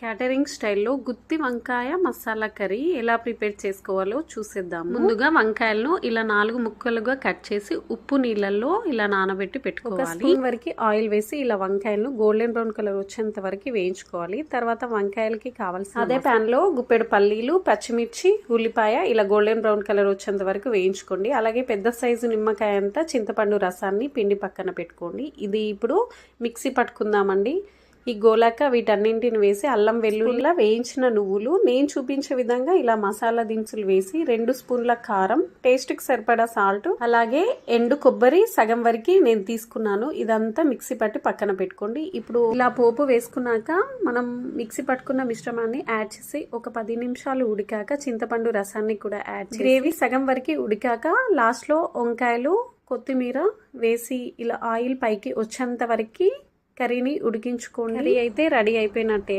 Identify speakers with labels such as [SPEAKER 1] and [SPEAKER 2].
[SPEAKER 1] Catering స్టైల్లో గుత్తి వంకాయ masala curry ఎలా ప్రిపేర్ చేసుకోవాలో చూసేద్దాం. ముందుగా వంకాయలను ఇలా 4 ముక్కలుగా కట్ చేసి ఉప్పు నీళ్ళల్లో ఇలా నానబెట్టి పెట్టుకోవాలి. 1 స్పూన్ వరకు ఆయిల్ వేసి ఇలా వంకాయలను గోల్డెన్ బ్రౌన్ కలర్ వచ్చేంత వరకు వేయించుకోవాలి. తర్వాత వంకాయలకి కావాల్సిన అదే ప్యాన్ లో గుప్పెడు పల్లీలు, పచ్చిమిర్చి, ఉల్లిపాయ ఇలా గోల్డెన్ బ్రౌన్ కలర్ వచ్చేంత వరకు వేయించుకోండి. అలాగే పెద్ద సైజు నిమ్మకాయ అంతా చింతపండు రసాన్ని పిండి పక్కన పెట్టుకోండి. ఇది ఇప్పుడు మిక్సీ పట్టుకుందామండి. ఈ గోలాక వీటన్నింటిని వేసి అల్లం వెల్లుల్లి వేయించిన నువ్వులు, నేను చూపించే విధంగా ఇలా మసాలా దినుసులు వేసి 2 స్పూన్ల కారం, టేస్ట్కి సరిపడా సాల్ట్, అలాగే ఎండు కొబ్బరి సగం వరకు నేను తీసుకున్నాను. ఇదంతా మిక్సీ పట్టి పక్కన పెట్టుకోండి. ఇప్పుడు ఇలా పోపు వేసుకున్నాక మనం మిక్సీ పట్టుకున్న మిశ్రమాన్ని యాడ్ చేసి ఒక 10 నిమిషాలు ఉడికాక చింతపండు రసాన్ని కూడా యాడ్ చేసి గ్రేవీ సగం వరకు ఉడికాక లాస్ట్లో వంకాయలు, కొత్తిమీర వేసి ఇలా ఆయిల్ పైకి వచ్చేంత వరకు కర్రీని ఉడికించుకోండి. కర్రీ అయితే రెడీ అయిపోయినట్టే.